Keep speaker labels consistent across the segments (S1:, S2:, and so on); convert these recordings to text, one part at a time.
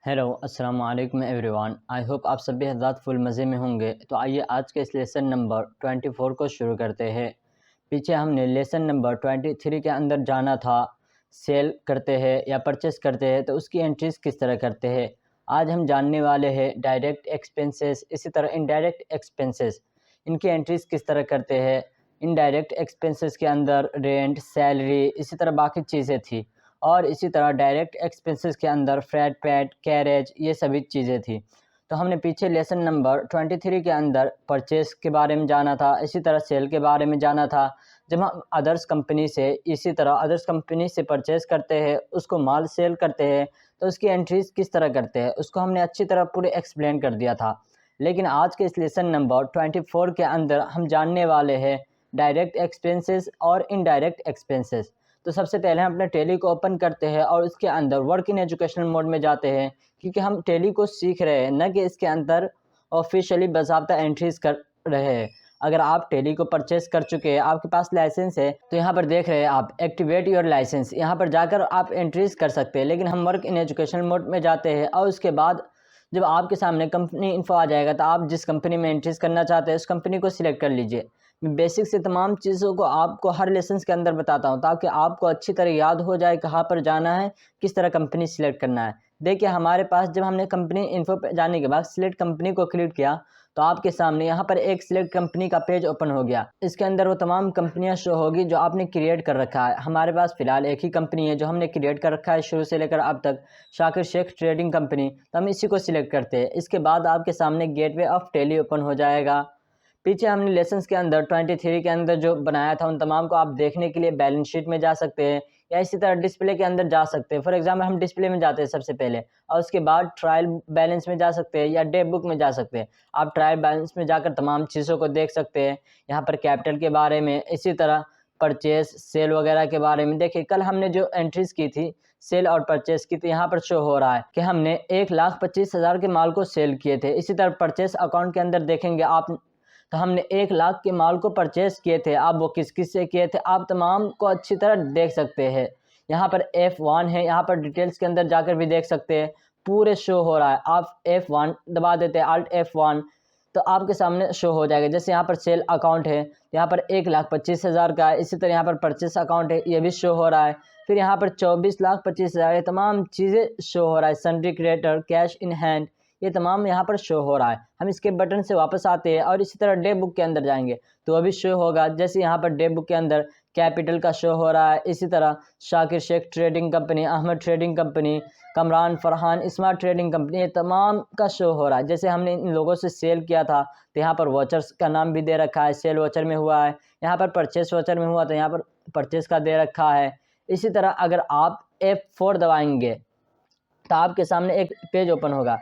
S1: Hello अस्सलाम वालेकुम everyone. I hope आप सभी हज़रात फुल मज़े में होंगे। तो आइए आज के इस लेसन नंबर 24 को शुरू करते हैं। पीछे हमने लेसन नंबर 23 के अंदर जाना था, सेल करते हैं या परचेस करते हैं तो उसकी एंट्रीज़ किस तरह करते हैं। आज हम जानने वाले हैं डायरेक्ट एक्सपेंसेस, इसी तरह इनडायरेक्ट एक्सपेंसेस, इनकी एंट्रीज़ किस तरह करते हैं। इनडायरेक्ट एक्सपेंसेस के अंदर रेंट, सैलरी, इसी तरह बाकी चीज़ें थी और इसी तरह डायरेक्ट एक्सपेंसेस के अंदर फ्लैट पैड, कैरेज, ये सभी चीज़ें थी। तो हमने पीछे लेसन नंबर 23 के अंदर परचेस के बारे में जाना था, इसी तरह सेल के बारे में जाना था। जब हम अदर्स कंपनी से इसी तरह अदर्स कंपनी से परचेस करते हैं, उसको माल सेल करते हैं तो उसकी एंट्रीज़ किस तरह करते हैं, उसको हमने अच्छी तरह पूरे एक्सप्लेन कर दिया था। लेकिन आज के इस लेसन नंबर 24 के अंदर हम जानने वाले हैं डायरेक्ट एक्सपेंसेस और इनडायरेक्ट एक्सपेंसेस। तो सबसे पहले हम अपने टैली को ओपन करते हैं और उसके अंदर वर्क इन एजुकेशनल मोड में जाते हैं, क्योंकि हम टैली को सीख रहे हैं, न कि इसके अंदर ऑफिशियली बाज़ाब्ता एंट्रीज़ कर रहे हैं। अगर आप टैली को परचेस कर चुके हैं, आपके पास लाइसेंस है, तो यहाँ पर देख रहे हैं आप एक्टिवेट योर लाइसेंस, यहाँ पर जाकर आप एंट्रीज़ कर सकते हैं। लेकिन हम वर्क इन एजुकेशनल मोड में जाते हैं और उसके बाद जब आपके सामने कंपनी इन्फो आ जाएगा तो आप जिस कंपनी में एंट्रीज़ करना चाहते हैं उस कंपनी को सिलेक्ट कर लीजिए। मैं बेसिक से तमाम चीज़ों को आपको हर लेसन्स के अंदर बताता हूँ ताकि आपको अच्छी तरह याद हो जाए कहाँ पर जाना है, किस तरह कंपनी सिलेक्ट करना है। देखिए हमारे पास जब हमने कंपनी इन्फो पे जाने के बाद सिलेक्ट कंपनी को क्लिक किया तो आपके सामने यहाँ पर एक सिलेक्ट कंपनी का पेज ओपन हो गया। इसके अंदर वो तमाम कंपनियाँ शो होगी जो आपने क्रिएट कर रखा है। हमारे पास फ़िलहाल एक ही कंपनी है जो हमने क्रिएट कर रखा है शुरू से लेकर अब तक, शाकिर शेख ट्रेडिंग कंपनी। तो हम इसी को सिलेक्ट करते हैं। इसके बाद आपके सामने गेटवे ऑफ टैली ओपन हो जाएगा। पीछे हमने लेसन्स के अंदर 23 के अंदर जो बनाया था उन तमाम को आप देखने के लिए बैलेंस शीट में जा सकते हैं या इसी तरह डिस्प्ले के अंदर जा सकते हैं। फॉर एग्जांपल हम डिस्प्ले में जाते हैं सबसे पहले और उसके बाद ट्रायल बैलेंस में जा सकते हैं या डे बुक में जा सकते हैं। आप ट्रायल बैलेंस में जाकर तमाम चीज़ों को देख सकते हैं, यहाँ पर कैपिटल के बारे में, इसी तरह परचेस, सेल वगैरह के बारे में। देखिए कल हमने जो एंट्रीज़ की थी सेल और परचेस की, तो यहाँ पर शो हो रहा है कि हमने 1,25,000 के माल को सेल किए थे। इसी तरह परचेस अकाउंट के अंदर देखेंगे आप तो हमने 1,00,000 के माल को परचेस किए थे। आप वो किस किस से किए थे आप तमाम को अच्छी तरह देख सकते हैं। यहाँ पर F1 है, यहाँ पर डिटेल्स के अंदर जाकर भी देख सकते हैं, पूरे शो हो रहा है। आप F1 दबा देते हैं, Alt F1, तो आपके सामने शो हो जाएगा। जैसे यहाँ पर सेल अकाउंट है, यहाँ पर 1,25,000 का है। इसी तरह यहाँ पर परचेस अकाउंट है, ये भी शो हो रहा है। फिर यहाँ पर 24,25,000 ये तमाम चीज़ें शो हो रहा है। Sundry creditor, cash in hand, ये तमाम यहाँ पर शो हो रहा है। हम इसके बटन से वापस आते हैं और इसी तरह डे बुक के अंदर जाएंगे तो अभी शो होगा। जैसे यहाँ पर डे बुक के अंदर कैपिटल का शो हो रहा है, इसी तरह Shakir Sheikh trading company, Ahmed trading company, Kamran Farhan smart trading company, ये तमाम का शो हो रहा है। जैसे हमने इन लोगों से सेल किया था तो यहाँ पर वॉचर्स का नाम भी दे रखा है, सेल वॉचर में हुआ है। यहाँ पर परचेस वॉचर में हुआ तो यहाँ पर परचेस का दे रखा है। इसी तरह अगर आप F4 दबाएंगे तो आपके सामने एक पेज ओपन होगा।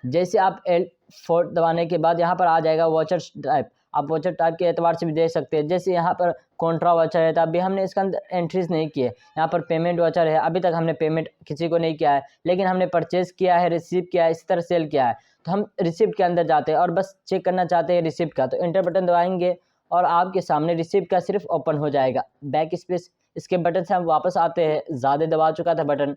S1: जैसे आप L4 दबाने के बाद यहाँ पर आ जाएगा वॉचर टाइप। आप वॉचर टाइप के एतबार से भी देख सकते हैं। जैसे यहाँ पर कॉन्ट्रा वॉचर है तो अभी हमने इसके अंदर एंट्रीज नहीं किए। यहाँ पर पेमेंट वॉचर है, अभी तक हमने पेमेंट किसी को नहीं किया है, लेकिन हमने परचेज किया है, रिसीव किया है, इसी तरह सेल किया है। तो हम रिसिप्ट के अंदर जाते हैं और बस चेक करना चाहते हैं रिसिप्ट का, तो एंटर बटन दबाएंगे और आपके सामने रिसिप्ट का सिर्फ ओपन हो जाएगा। बैक स्पेस इसके बटन से हम वापस आते हैं, ज़्यादा दबा चुका था बटन।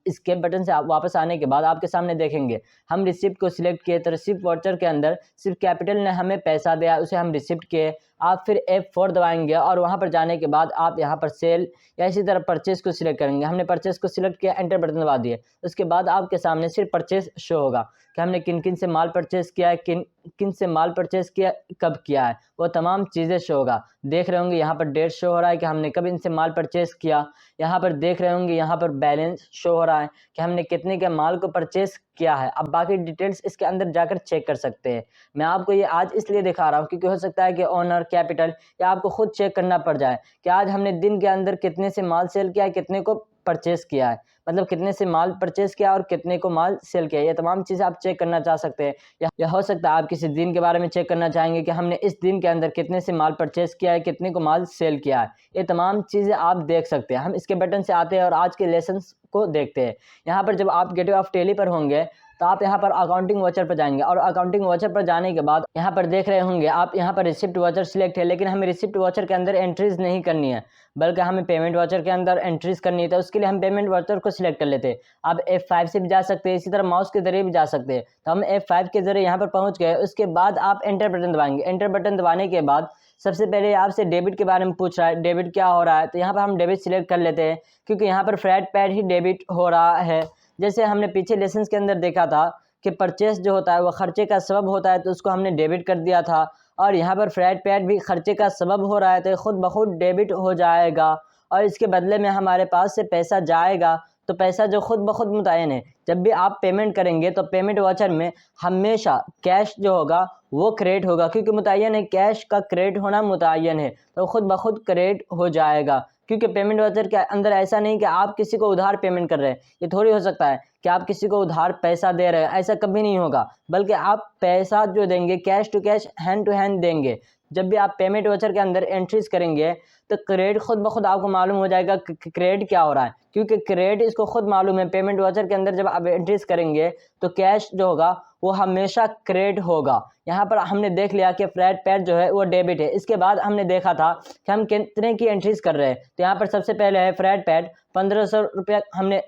S1: इसके बटन से आप वापस आने के बाद आपके सामने देखेंगे हम रिसिप्ट को सिलेक्ट किए तो रिसिप्ट वाउचर के अंदर सिर्फ कैपिटल ने हमें पैसा दिया, उसे हम रिसिप्ट किए। आप फिर F4 दबाएंगे और वहां पर जाने के बाद आप यहां पर सेल या इसी तरह परचेस को सिलेक्ट करेंगे। हमने परचेस को सिलेक्ट किया, एंटर बटन दबा दिए। उसके बाद आपके सामने सिर्फ परचेस शो होगा कि हमने किन किन से माल परचेस किया है, किन किन से माल परचेस किया, कब किया है, वो तमाम चीज़ें शो होगा। देख रहे होंगे यहाँ पर डेट शो हो रहा है कि हमने कब इनसे माल परचेस किया। यहाँ पर देख रहे होंगे यहाँ पर बैलेंस शो हो रहा है कि हमने कितने के माल को परचेस किया है। अब बाकी डिटेल्स इसके अंदर जाकर चेक कर सकते हैं। मैं आपको ये आज इसलिए दिखा रहा हूँ क्योंकि हो सकता है कि ओनर, कैपिटल या आपको खुद चेक करना पड़ जाए कि आज हमने दिन के अंदर कितने से माल सेल किया है, कितने को परचेस किया है, मतलब कितने से माल परचेस किया और कितने को माल सेल किया। ये तमाम चीज़ें आप चेक करना चाह सकते हैं। या हो सकता है आप किसी दिन के बारे में चेक करना चाहेंगे कि हमने इस दिन के अंदर कितने से माल परचेस किया है, कितने को माल सेल किया है। ये तमाम चीज़ें आप देख सकते हैं। हम इसके बटन से आते हैं और आज के लेसन को देखते हैं। यहाँ पर जब आप गेटवे ऑफ टैली पर होंगे तो आप यहाँ पर अकाउंटिंग वाउचर पर जाएंगे और अकाउंटिंग वाउचर पर जाने के बाद यहाँ पर देख रहे होंगे आप, यहाँ पर रिसिप्ट वाउचर सिलेक्ट है, लेकिन हमें रिसिप्ट वाउचर के अंदर एंट्रीज नहीं करनी है, बल्कि हमें पेमेंट वाउचर के अंदर एंट्रीज करनी है। तो उसके लिए हम पेमेंट वाउचर को सिलेक्ट कर लेते हैं। आप F5 से भी जा सकते हैं, इसी तरह माउस के जरिए भी जा सकते हैं। तो हम F5 के जरिए यहाँ पर पहुँच गए। उसके बाद आप एंटर बटन दबाएंगे। एंटर बटन दबाने के बाद सबसे पहले आपसे डेबिट के बारे में पूछ रहा है, डेबिट क्या हो रहा है। तो यहाँ पर हम डेबिट सिलेक्ट कर लेते हैं, क्योंकि यहाँ पर फ्लैट पैड ही डेबिट हो रहा है। जैसे हमने पीछे लेसन के अंदर देखा था कि परचेस जो होता है वो खर्चे का सबब होता है, तो उसको हमने डेबिट कर दिया था। और यहाँ पर फ्लैट पैड भी खर्चे का सबब हो रहा है, तो खुद ब खुद डेबिट हो जाएगा और इसके बदले में हमारे पास से पैसा जाएगा। तो पैसा जो खुद ब खुद मुतय्यन है। जब भी आप पेमेंट करेंगे तो पेमेंट वाउचर में हमेशा कैश जो होगा वो क्रेडिट होगा, क्योंकि मुतय्यन है, कैश का क्रेडिट होना मुतय्यन है, तो खुद ब खुद क्रेडिट हो जाएगा। क्योंकि पेमेंट वाउचर के अंदर ऐसा नहीं कि आप किसी को उधार पेमेंट कर रहे हैं। ये थोड़ी हो सकता है कि आप किसी को उधार पैसा दे रहे हैं, ऐसा कभी नहीं होगा, बल्कि आप पैसा जो देंगे cash to cash, hand to hand देंगे। जब भी आप पेमेंट वाउचर के अंदर एंट्रीज करेंगे तो क्रेडिट खुद ब खुद आपको मालूम हो जाएगा कि क्रेडिट क्या हो रहा है, क्योंकि क्रेडिट इसको खुद मालूम है। पेमेंट वाउचर के अंदर जब आप एंट्रीज करेंगे तो कैश जो होगा वो हमेशा क्रेडिट होगा। यहाँ पर हमने देख लिया कि फ्लैट पैड जो है वो डेबिट है। इसके बाद हमने देखा था कि हम कितने की एंट्रीज कर रहे हैं। तो यहाँ पर सबसे पहले है फ्लैट पैड 1500 रुपया हमने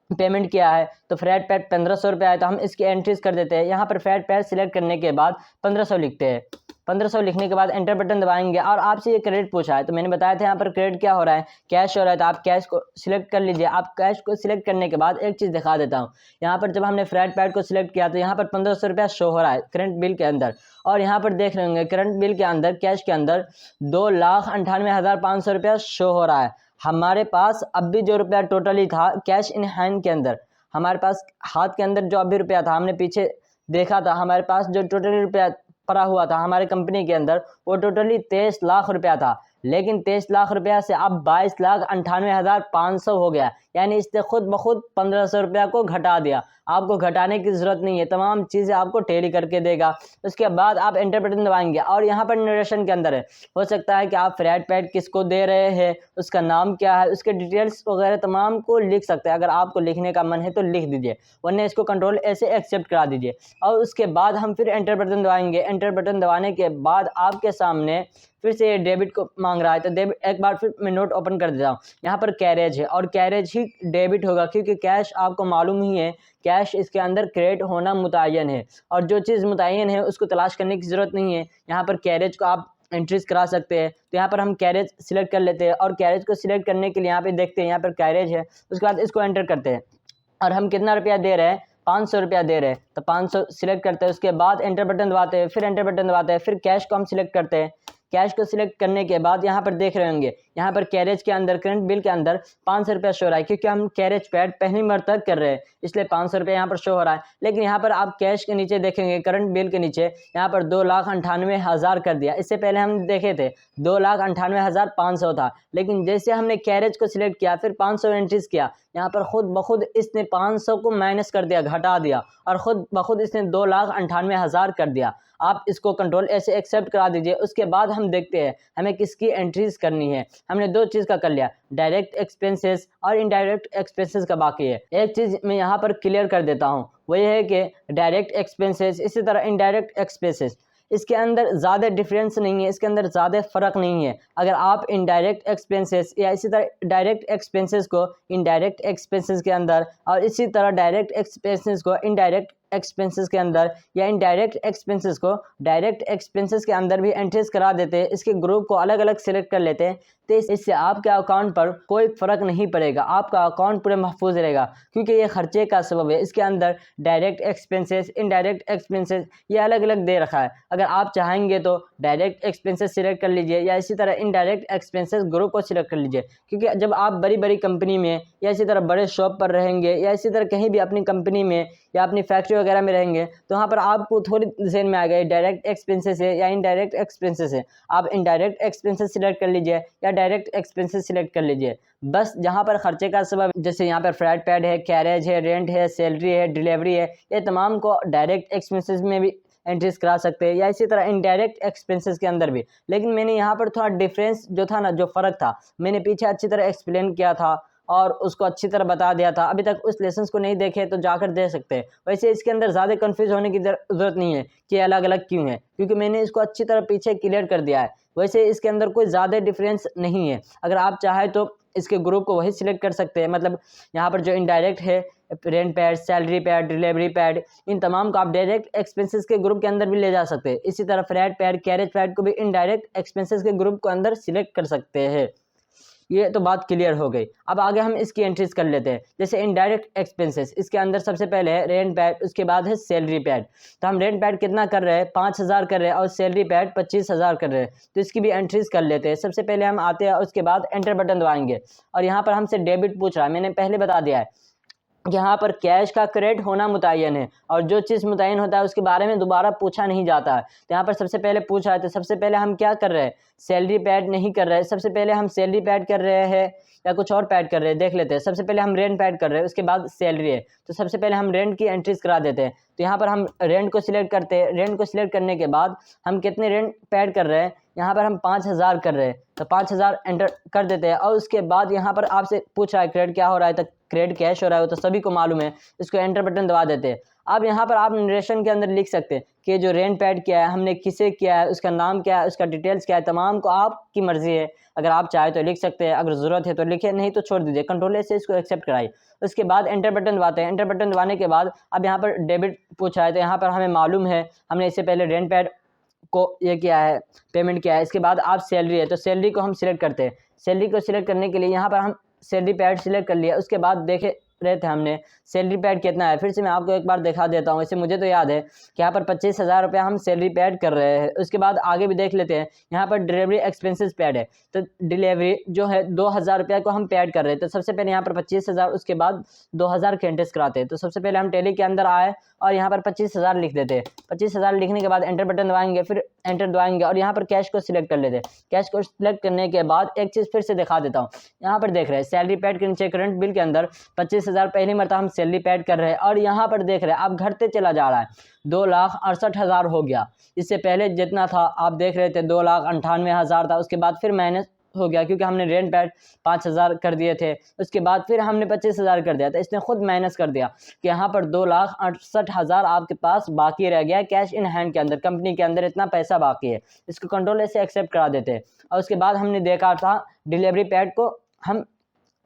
S1: पेमेंट किया है, तो फ्लैट पैड 1500 रुपया है, तो हम इसकी एंट्रीज कर देते हैं। यहाँ पर फ्लैट पैड सिलेक्ट करने के बाद 1500 लिखते हैं। 1500 लिखने के बाद एंटर बटन दबाएंगे और आपसे ये क्रेडिट पूछा है। तो मैंने बताया था यहाँ पर क्रेडिट क्या हो रहा है, कैश हो रहा है, तो आप कैश को सिलेक्ट कर लीजिए। आप कैश को सिलेक्ट करने के बाद एक चीज़ दिखा देता हूँ। यहाँ पर जब हमने फ्लैट पैड को सिलेक्ट किया तो यहाँ पर 1500 रुपया शो हो रहा है करंट बिल के अंदर, और यहाँ पर देख रहे होंगे करंट बिल के अंदर कैश के अंदर 2,98,500 रुपया शो हो रहा है। हमारे पास अब भी जो रुपया टोटली था कैश इन हैंड के अंदर, हमारे पास हाथ के अंदर जो अभी रुपया था, हमने पीछे देखा था, हमारे पास जो टोटली रुपया पड़ा हुआ था हमारे कंपनी के अंदर वो टोटली 23 लाख रुपया था। लेकिन 23 लाख रुपया से अब 22,98,500 हो गया, यानी इसने खुद ब खुद 1500 रुपया को घटा दिया। आपको घटाने की ज़रूरत नहीं है, तमाम चीज़ें आपको टैली करके देगा। उसके बाद आप एंटर बटन दबाएंगे और यहाँ पर नरेशन के अंदर है, हो सकता है कि आप फ्लैट पैड किसको दे रहे हैं, उसका नाम क्या है, उसके डिटेल्स वगैरह तमाम को लिख सकते हैं। अगर आपको लिखने का मन है तो लिख दीजिए, वरना इसको कंट्रोल ऐसे एक्सेप्ट करा दीजिए। और उसके बाद हम फिर एंटर बटन दबाएंगे। एंटर बटन दबाने के बाद आपके सामने फिर से ये डेबिट को मांग रहा है, तो डेबिट एक बार फिर मैं नोट ओपन कर देता हूँ। यहाँ पर कैरेज है और कैरेज ही डेबिट होगा, क्योंकि कैश आपको मालूम ही है, कैश इसके अंदर क्रेडिट होना मुतय्यन है, और जो चीज़ मुतय्यन है उसको तलाश करने की ज़रूरत नहीं है। यहाँ पर कैरेज को आप एंट्रीज करा सकते हैं। तो यहाँ पर हम कैरेज सिलेक्ट कर लेते हैं और कैरेज को सिलेक्ट करने के लिए यहाँ पे देखते हैं, यहाँ पर कैरेज है, उसके बाद इसको एंटर करते हैं और हम कितना रुपया दे रहे हैं, 500 रुपया दे रहे हैं, तो 500 सिलेक्ट करते हैं। उसके बाद एंटर बटन दबाते हैं, फिर एंटर बटन दबाते हैं, फिर कैश को हम सिलेक्ट करते हैं। कैश को सिलेक्ट करने के बाद यहाँ पर देख रहे होंगे, यहाँ पर कैरेज के अंदर करंट बिल के अंदर 500 रुपया शो हो रहा है, क्योंकि हम कैरेज पैड पहली मरतबा कर रहे हैं, इसलिए 500 रुपया यहाँ पर शो हो रहा है। लेकिन यहाँ पर आप कैश के नीचे देखेंगे, करंट बिल के नीचे यहाँ पर 2,98,000 कर दिया। इससे पहले हम देखे थे 2,98,500 था, लेकिन जैसे हमने कैरेज को सिलेक्ट किया फिर 500 एंट्रीज किया, यहाँ पर खुद ब खुद इसने 500 को माइनस कर दिया, घटा दिया, और खुद ब खुद इसने 2,98,000 कर दिया। आप इसको कंट्रोल ऐसे एक्सेप्ट करा दीजिए। उसके बाद हम देखते हैं हमें किसकी एंट्रीज करनी है। हमने दो चीज़ का कर लिया, डायरेक्ट एक्सपेंसेस और इनडायरेक्ट एक्सपेंसेस का बाकी है। एक चीज़ मैं यहाँ पर क्लियर कर देता हूँ, वो ये है कि डायरेक्ट एक्सपेंसेस इसी तरह इनडायरेक्ट एक्सपेंसेस, इसके अंदर ज़्यादा डिफरेंस नहीं है, इसके अंदर ज़्यादा फ़र्क नहीं है। अगर आप इनडायरेक्ट एक्सपेंसेस या इसी तरह डायरेक्ट एक्सपेंसेस को इनडायरेक्ट एक्सपेंसेस के अंदर और इसी तरह डायरेक्ट एक्सपेंसेस को इनडायरेक्ट एक्सपेंसेस के अंदर या इनडायरेक्ट एक्सपेंसेस को डायरेक्ट एक्सपेंसेस के अंदर भी एंट्रीज करा देते हैं, इसके ग्रुप को अलग अलग सिलेक्ट कर लेते हैं, तो इससे आपके अकाउंट पर कोई फ़र्क नहीं पड़ेगा, आपका अकाउंट पूरे महफूज रहेगा, क्योंकि ये खर्चे का सबब है। इसके अंदर डायरेक्ट एक्सपेंसेस, इनडायरेक्ट एक्सपेंसेस ये अलग अलग दे रखा है। अगर आप चाहेंगे तो डायरेक्ट एक्सपेंसेस सिलेक्ट कर लीजिए या इसी तरह इनडायरेक्ट एक्सपेंसेस ग्रुप को सिलेक्ट कर लीजिए, क्योंकि जब आप बड़ी बड़ी कंपनी में या इसी तरह बड़े शॉप पर रहेंगे या इसी तरह कहीं भी अपनी कंपनी में या अपनी फैक्ट्री वगैरह में रहेंगे, तो वहाँ पर आपको थोड़ी जहन में आ गए डायरेक्ट एक्सपेंसेस है या इनडायरेक्ट एक्सपेंसेस है। आप इनडायरेक्ट एक्सपेंसेस सिलेक्ट कर लीजिए या डायरेक्ट एक्सपेंसेस सिलेक्ट कर लीजिए। बस जहाँ पर खर्चे का सबब, जैसे यहाँ पर फ्लैट पैड है, कैरेज है, रेंट है, सैलरी है, डिलीवरी है, ये तमाम को डायरेक्ट एक्सपेंसेस में भी एंट्रीज करा सकते हैं या इसी तरह इनडायरेक्ट एक्सपेंसेस के अंदर भी। लेकिन मैंने यहाँ पर थोड़ा डिफरेंस जो था ना, जो फ़र्क था, मैंने पीछे अच्छी तरह एक्सप्लेन किया था और उसको अच्छी तरह बता दिया था। अभी तक उस लेसन्स को नहीं देखे तो जाकर देख सकते हैं। वैसे इसके अंदर ज़्यादा कन्फ्यूज़ होने की ज़रूरत नहीं है कि अलग अलग क्यों है, क्योंकि मैंने इसको अच्छी तरह पीछे क्लियर कर दिया है। वैसे इसके अंदर कोई ज़्यादा डिफरेंस नहीं है। अगर आप चाहें तो इसके ग्रुप को वही सिलेक्ट कर सकते हैं। मतलब यहाँ पर जो इनडायरेक्ट है, rent paid, salary paid, delivery paid, इन तमाम को आप डायरेक्ट एक्सपेंसेस के ग्रुप के अंदर भी ले जा सकते हैं। इसी तरह फ्रैट पैड, कैरेज पैड को भी इनडायरेक्ट एक्सपेंसेस के ग्रुप को अंदर सिलेक्ट कर सकते हैं। ये तो बात क्लियर हो गई। अब आगे हम इसकी एंट्रीज कर लेते हैं। जैसे इनडायरेक्ट एक्सपेंसेस, इसके अंदर सबसे पहले है रेंट पैड, उसके बाद है सैलरी पैड। तो हम रेंट पैड कितना कर रहे हैं, 5,000 कर रहे हैं, और सैलरी पैड 25,000 कर रहे हैं। तो इसकी भी एंट्रीज कर लेते हैं। सबसे पहले हम आते हैं, उसके बाद एंटर बटन दबाएंगे और यहाँ पर हमसे डेबिट पूछ रहा है। मैंने पहले बता दिया है यहाँ पर कैश का क्रेडिट होना मुतय्यन है, और जो चीज़ मुतय्यन होता है उसके बारे में दोबारा पूछा नहीं जाता है। तो यहाँ पर सबसे पहले पूछा है, तो सबसे पहले हम क्या कर रहे हैं, सैलरी पैड नहीं कर रहे हैं। सबसे पहले हम सैलरी पैड कर रहे हैं या कुछ और पैड कर रहे हैं, देख लेते हैं। सबसे पहले हम रेंट पैड कर रहे हैं, उसके बाद सैलरी है। तो सबसे पहले हम रेंट की एंट्रीज करा देते हैं। तो यहाँ पर हम रेंट को सिलेक्ट करते हैं। रेंट को सिलेक्ट करने के बाद हम कितने रेंट पैड कर रहे हैं, यहाँ पर हम 5,000 कर रहे हैं। तो 5,000 एंटर कर देते हैं। और उसके बाद यहाँ पर आपसे पूछ रहा है क्रेडिट क्या हो रहा है, तो क्रेडिट कैश हो रहा है, वो तो सभी को मालूम है। इसको एंटर बटन दबा देते हैं। अब यहाँ पर आप नरेशन के अंदर लिख सकते हैं कि जो रेंट पैड किया है, हमने किसे किया है, उसका नाम क्या है, उसका डिटेल्स क्या है, तमाम को आपकी मर्जी है। अगर आप चाहे तो लिख सकते हैं, अगर ज़रूरत है तो लिखे, नहीं तो छोड़ दीजिए। कंट्रोल ए से इसको एक्सेप्ट कराइए। उसके बाद एंटर बटन दबाते हैं। एंटर बटन दबाने के बाद अब यहाँ पर डेबिट पूछा है, तो यहाँ पर हमें मालूम है हमने इससे पहले रेंट पैड को ये किया है, पेमेंट किया है। इसके बाद आप सैलरी है, तो सैलरी को हम सिलेक्ट करते हैं। सैलरी को सिलेक्ट करने के लिए यहाँ पर हम सैलरी पैड सिलेक्ट कर लिया। उसके बाद देखे रहे थे हमने सैलरी पैड कितना है, फिर से मैं आपको एक बार दिखा देता हूँ। वैसे मुझे तो याद है कि यहाँ पर 25,000 रुपया हम सैलरी पैड कर रहे हैं। उसके बाद आगे भी देख लेते हैं। यहाँ पर डिलीवरी एक्सपेंसेस पैड है, तो डिलीवरी जो है 2,000 रुपया को हम पैड कर रहे हैं। तो सबसे पहले यहाँ पर 25,000, उसके बाद 2,000 के एंट्रीज कराते हैं। तो सबसे पहले हम टैली के अंदर आए और यहाँ पर 25,000 लिख देते हैं। 25,000 लिखने के बाद एंटर बटन दबाएंगे, फिर एंटर दबाएंगे और यहाँ पर कैश को सिलेक्ट कर लेते हैं। कैश को सिलेक्ट करने के बाद एक चीज़ फिर से दिखा देता हूँ। यहाँ पर देख रहे हैं सैलरी पैड के नीचे करंट बिल के अंदर 25,000 पहली मरतबा हम सैलरी पैड कर रहे हैं, और यहाँ पर देख रहे हैं अब घटते चला जा रहा है, 2,68,000 हो गया। इससे पहले जितना था आप देख रहे थे 2,98,000 था। उसके बाद फिर माइनस हो गया क्योंकि हमने रेंट पैड 5,000 कर दिए थे। उसके बाद फिर हमने 25,000 कर दिया था। इसने खुद माइनस कर दिया कि यहाँ पर 2,68,000 आपके पास बाकी रह गया कैश इन हैंड के अंदर, कंपनी के अंदर इतना पैसा बाकी है। इसको कंट्रोल से एक्सेप्ट करा देते हैं। और उसके बाद हमने देखा था डिलीवरी पैड को हम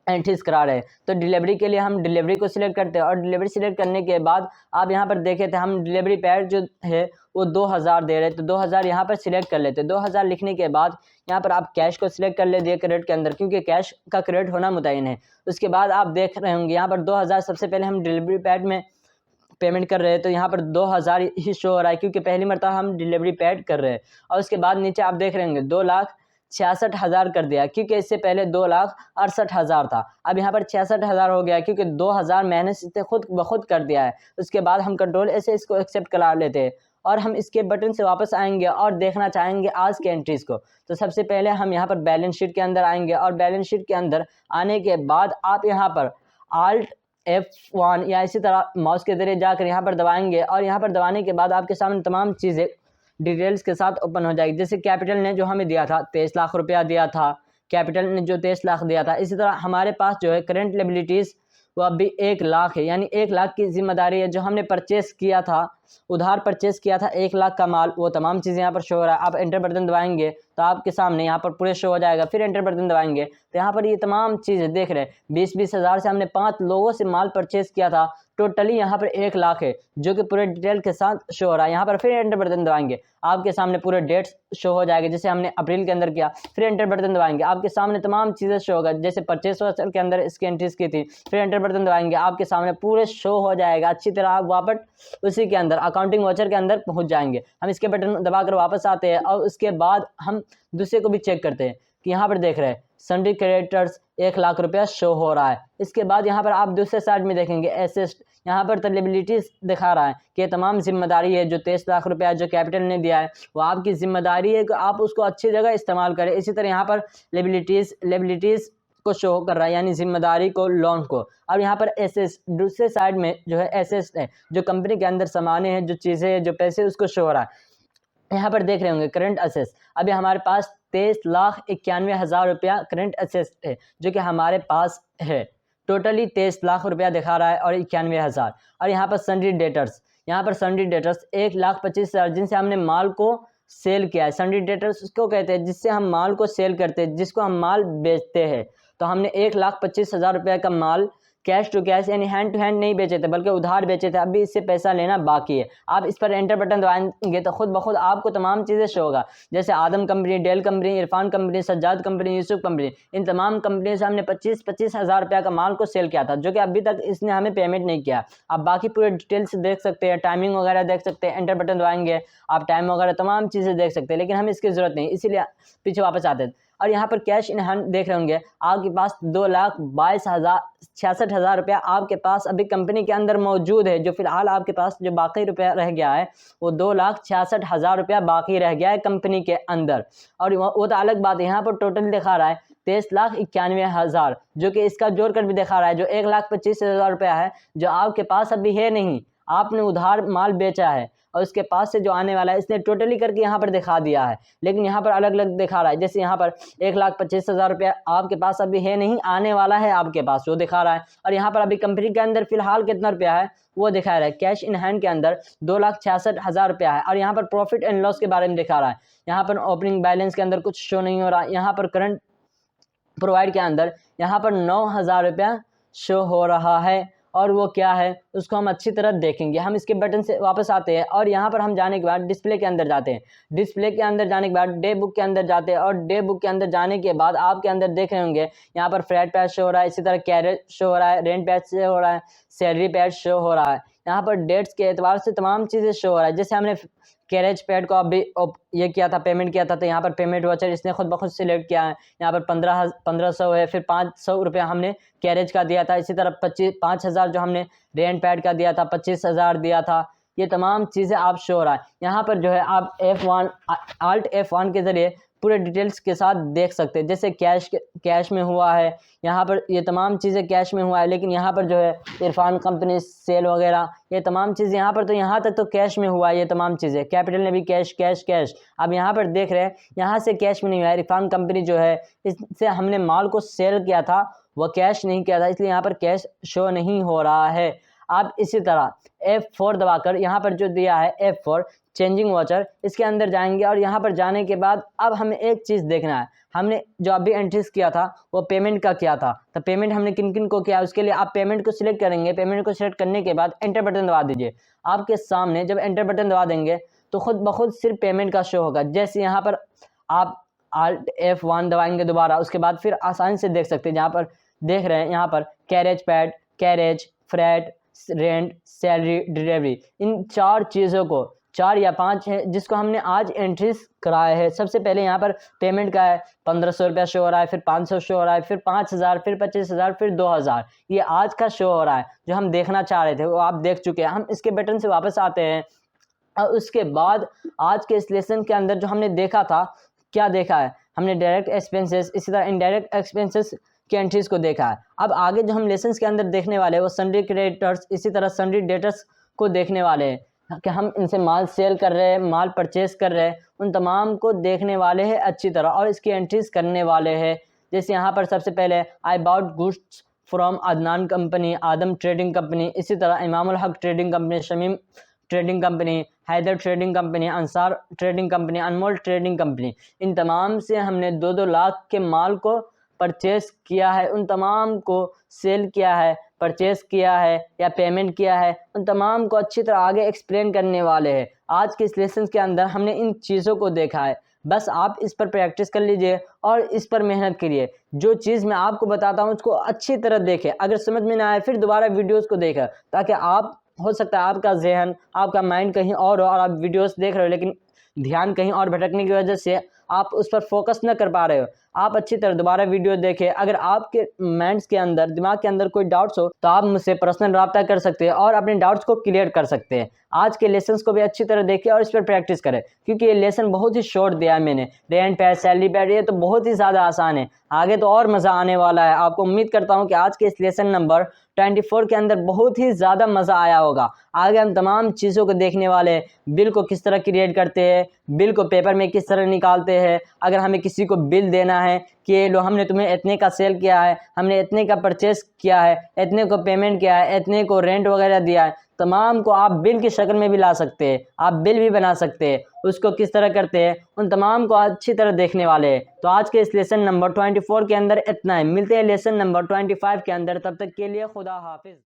S1: एंट्रीज करा रहे हैं। तो डिलीवरी के लिए हम डिलीवरी को सिलेक्ट करते हैं, और डिलीवरी सिलेक्ट करने के बाद आप यहाँ पर देखे थे हम डिलीवरी पैड जो है वो 2,000 दे रहे हैं। तो 2,000 यहाँ पर सिलेक्ट कर लेते हैं। 2,000 लिखने के बाद यहाँ पर आप कैश को सिलेक्ट कर लीजिए क्रेडिट के अंदर, क्योंकि कैश का क्रेडिट होना मुतय्यन है। उसके बाद आप देख रहे होंगे यहाँ पर 2,000 सबसे पहले हम डिलीवरी पैड में पेमेंट कर रहे हैं। तो यहाँ पर 2,000 ही शो हो रहा है क्योंकि पहली मरतबा हम डिलीवरी पैड कर रहे हैं। और उसके बाद नीचे आप देख रहे होंगे 2,66,000 कर दिया, क्योंकि इससे पहले 2,68,000 था। अब यहाँ पर 66,000 हो गया क्योंकि 2,000 मैंने इससे खुद ब खुद कर दिया है। उसके बाद हम कंट्रोल ऐसे इसको एक्सेप्ट करा लेते हैं और हम इसके बटन से वापस आएंगे और देखना चाहेंगे आज के एंट्रीज़ को। तो सबसे पहले हम यहाँ पर बैलेंस शीट के अंदर आएंगे, और बैलेंस शीट के अंदर आने के बाद आप यहाँ पर Alt F1 या इसी तरह माउस के ज़रिए जाकर यहाँ पर दबाएंगे, और यहाँ पर दबाने के बाद आपके सामने तमाम चीज़ें डिटेल्स के साथ ओपन हो जाएगी। जैसे कैपिटल ने जो हमें दिया था 23 लाख रुपया दिया था, कैपिटल ने जो 23 लाख दिया था। इसी तरह हमारे पास जो है करंट लिबिलिटीज़ वो अभी 1 लाख है, यानी 1 लाख की जिम्मेदारी है। जो हमने परचेस किया था, उधार परचेस किया था 1 लाख का माल, वो तमाम चीज़ें यहाँ पर शो हो रहा है। आप एंटर बटन दबाएंगे तो आपके सामने यहाँ पर पूरे शो हो जाएगा। फिर एंटर बटन दबाएंगे तो यहाँ पर ये तमाम चीज़ें देख रहे हैं। 20-20 हज़ार से हमने 5 लोगों से माल परचेस किया था। टोटली यहाँ पर 1 लाख है जो कि पूरे डिटेल के साथ शो हो रहा है। यहाँ पर फिर एंटर बटन दबाएंगे, आपके सामने पूरे डेट्स शो हो जाएगा। जैसे हमने अप्रैल के अंदर किया, फिर एंटर बटन दबाएंगे, आपके सामने तमाम चीज़ें शो होगा। जैसे परचेस वाउचर के अंदर इसकी एंट्रीज की थी, फिर एंटर बटन दबाएंगे, आपके सामने पूरे शो हो जाएगा अच्छी तरह। आप वापस उसी के अंदर अकाउंटिंग वाउचर के अंदर पहुँच जाएंगे। हम इसके बटन दबाकर वापस आते हैं और उसके बाद हम दूसरे को भी चेक करते हैं कि यहाँ पर देख रहे हैं सन्ड्री क्रेडिटर्स 1 लाख रुपया शो हो रहा है। इसके बाद यहाँ पर आप दूसरे साइड में देखेंगे एसेट, यहाँ पर तो लिबिलिटीज़ दिखा रहा है कि तमाम जिम्मेदारी है। जो 23 लाख रुपया जो कैपिटल ने दिया है वो आपकी जिम्मेदारी है कि आप उसको अच्छी जगह इस्तेमाल करें। इसी तरह यहाँ पर लिबिलिटीज़ को शो कर रहा है, यानी जिम्मेदारी को, लोन को। अब यहाँ पर एसेस दूसरे साइड में जो है एसेस है, जो कंपनी के अंदर सामानें हैं, जो चीज़ें हैं, जो पैसे, उसको शो हो रहा है। यहाँ पर देख रहे होंगे करंट असेस, अभी हमारे पास 23,91,000 रुपया करंट असेट्स है जो कि हमारे पास है। टोटली 23 लाख रुपया दिखा रहा है और 91,000। और यहाँ पर सन्ड्री डेटर्स, 1,25,000 जिनसे हमने माल को सेल किया है। सन्ड्री डेटर्स उसको कहते हैं जिससे हम माल को सेल करते हैं, जिसको हम माल बेचते हैं। तो हमने 1,25,000 रुपये का माल कैश टू कैश यानी हैंड टू हैंड नहीं बेचे थे बल्कि उधार बेचे थे। अभी इससे पैसा लेना बाकी है। आप इस पर एंटर बटन दबाएंगे तो खुद ब खुद आपको तमाम चीज़ें शो होगा, जैसे Adam company, Dell company, Irfan company, Sajjad company, Yusuf company. इन तमाम कंपनी से हमने 25,000 रुपये का माल को सेल किया था जो कि अभी तक इसने हमें पेमेंट नहीं किया। आप बाकी पूरे डिटेल्स देख सकते हैं, टाइमिंग वगैरह देख सकते हैं। एंटर बटन दबाएंगे आप टाइम वगैरह तमाम चीज़ें देख सकते हैं, लेकिन हमें इसकी ज़रूरत नहीं, इसीलिए पीछे वापस आते हैं। और यहाँ पर कैश इन हैंड देख रहे होंगे आपके पास 2,62,66,000 रुपया आपके पास अभी कंपनी के अंदर मौजूद है। जो फिलहाल आपके पास जो बाकी रुपया रह गया है वो 2,66,000 रुपया बाकी रह गया है कंपनी के अंदर। और वो तो अलग बात है, यहाँ पर टोटल दिखा रहा है 23,91,000 जो कि इसका जोड़ कर भी दिखा रहा है जो 1,25,000 रुपया है जो आपके पास अभी है नहीं, आपने उधार माल बेचा है और उसके पास से जो आने वाला है इसने टोटली करके यहाँ पर दिखा दिया है। लेकिन यहाँ पर अलग अलग दिखा रहा है, जैसे यहाँ पर 1,25,000 रुपया आपके पास अभी है नहीं, आने वाला है आपके पास, वो दिखा रहा है। और यहाँ पर अभी कंपनी के अंदर फिलहाल कितना रुपया है वो दिखा रहा है। कैश इन हैंड के अंदर 2,66,000 रुपया है। और यहाँ पर प्रॉफिट एंड लॉस के बारे में दिखा रहा है। यहाँ पर ओपनिंग बैलेंस के अंदर कुछ शो नहीं हो रहा। यहाँ पर करंट प्रोवाइड के अंदर यहाँ पर 9,000 रुपया शो हो रहा है। और वो क्या है उसको हम अच्छी तरह देखेंगे। हम इसके बटन से वापस आते हैं और यहाँ पर हम जाने के बाद डिस्प्ले के अंदर जाते हैं। डिस्प्ले के अंदर जाने के बाद डे बुक के अंदर जाते हैं और डे बुक के अंदर जाने के बाद आपके अंदर देख रहे होंगे यहाँ पर फ्लैट पैड शो हो रहा है, इसी तरह कैरेज शो हो रहा है, रेंट पैड शो हो रहा है, सैलरी पैड शो हो रहा है। यहाँ पर डेट्स के एतबार से तमाम चीज़ें शो हो रहा है। जैसे हमने कैरेज पैड को अभी ये किया था, पेमेंट किया था, तो यहाँ पर पेमेंट वाचर इसने खुद ब खुद सिलेक्ट किया है। यहाँ पर 1500 है, फिर 500 रुपया हमने कैरेज का दिया था। इसी तरह 5,000 जो हमने रेंट पैड का दिया था, 25,000 दिया था। ये तमाम चीज़ें आप शो हो रहा है। यहाँ पर जो है आप Alt F1 के ज़रिए पूरे डिटेल्स के साथ देख सकते हैं। जैसे कैश में हुआ है, यहाँ पर ये तमाम चीज़ें कैश में हुआ है। लेकिन यहाँ पर जो है इरफान कंपनी सेल वगैरह ये तमाम चीज़ें यहाँ पर तो यहाँ तक तो कैश में हुआ है। ये तमाम चीज़ें कैपिटल ने भी कैश कैश कैश। अब यहाँ पर देख रहे हैं यहाँ से कैश में नहीं हुआ है। इरफान कंपनी जो है इससे हमने माल को सेल किया था, वह कैश नहीं किया था, इसलिए यहाँ पर कैश शो नहीं हो रहा है। आप इसी तरह F4 दबाकर यहाँ पर जो दिया है F4 चेंजिंग वाचर, इसके अंदर जाएंगे और यहाँ पर जाने के बाद अब हमें एक चीज़ देखना है। हमने जो अभी एंट्रीज किया था वो पेमेंट का किया था, तो पेमेंट हमने किन किन को किया उसके लिए आप पेमेंट को सिलेक्ट करेंगे। पेमेंट को सिलेक्ट करने के बाद एंटर बटन दबा दीजिए। आपके सामने जब एंटर बटन दबा देंगे तो खुद ब खुद सिर्फ पेमेंट का शो होगा। जैसे यहाँ पर आप Alt F1 दबाएंगे दोबारा, उसके बाद फिर आसानी से देख सकते हैं। जहाँ पर देख रहे हैं यहाँ पर carriage paid, carriage, freight, rent, salary, delivery, इन 4 चीज़ों को 4 या 5 है जिसको हमने आज एंट्रीज कराया है। सबसे पहले यहाँ पर पेमेंट का है 1,500 रुपया शो हो रहा है, फिर 500 शो हो रहा है, फिर 5,000, फिर 25,000, फिर 2,000। ये आज का शो हो रहा है जो हम देखना चाह रहे थे वो आप देख चुके हैं। हम इसके बटन से वापस आते हैं और उसके बाद आज के इस लेसन के अंदर जो हमने देखा था, क्या देखा है हमने डायरेक्ट एक्सपेंसेस, इसी तरह इनडायरेक्ट एक्सपेंसेस की एंट्रीज को देखा है। अब आगे जो हम लेसन्स के अंदर देखने वाले हैं वो सन्ड्री क्रेडिटर्स, इसी तरह सन्ड्री डेटर्स को देखने वाले हैं कि हम इनसे माल सेल कर रहे हैं, माल परचेस कर रहे हैं, उन तमाम को देखने वाले हैं अच्छी तरह और इसकी एंट्रीज करने वाले हैं। जैसे यहाँ पर सबसे पहले I bought goods from Adnan company, Adam trading company, इसी तरह Imamul Haq trading company, Shamim trading company, Haider trading company, Ansar trading company, Anmol trading company. इन तमाम से हमने 2-2 लाख के माल को परचेस किया है, उन तमाम को सेल किया है, परचेस किया है या पेमेंट किया है, उन तमाम को अच्छी तरह आगे एक्सप्लेन करने वाले हैं। आज के इस लेसन के अंदर हमने इन चीज़ों को देखा है। बस आप इस पर प्रैक्टिस कर लीजिए और इस पर मेहनत करिए। जो चीज़ मैं आपको बताता हूँ उसको अच्छी तरह देखें। अगर समझ में ना आए फिर दोबारा वीडियोज़ को देखें, ताकि आप हो सकता है आपका जहन, आपका माइंड कहीं और हो और आप वीडियोस देख रहे हो लेकिन ध्यान कहीं और भटकने की वजह से आप उस पर फोकस न कर पा रहे हो। आप अच्छी तरह दोबारा वीडियो देखें। अगर आपके माइंड्स के अंदर, दिमाग के अंदर कोई डाउट्स हो तो आप मुझसे पर्सनल रब्ता कर सकते हैं और अपने डाउट्स को क्लियर कर सकते हैं। आज के लेसन्स को भी अच्छी तरह देखिए और इस पर प्रैक्टिस करें, क्योंकि ये लेसन बहुत ही शॉर्ट दिया है मैंने। रेंट पैड, सैलरी पैड, ये तो बहुत ही ज़्यादा आसान है, आगे तो और मज़ा आने वाला है। आपको उम्मीद करता हूँ कि आज के इस लेसन नंबर 24 के अंदर बहुत ही ज़्यादा मज़ा आया होगा। आगे हम तमाम चीज़ों को देखने वाले हैं, बिल को किस तरह क्रिएट करते हैं, बिल को पेपर में किस तरह निकालते हैं, अगर हमें किसी को बिल देना है कि लो हमने तुम्हें इतने का सेल किया है, हमने इतने का परचेस किया है, इतने को पेमेंट किया है, इतने को रेंट वगैरह दिया है, तमाम को आप बिल की शक्ल में भी ला सकते हैं, आप बिल भी बना सकते हैं। उसको किस तरह करते हैं उन तमाम को अच्छी तरह देखने वाले हैं। तो आज के इस लेसन नंबर 24 के अंदर इतना है। मिलते हैं लेसन नंबर 25 के अंदर, तब तक के लिए खुदा हाफिज़।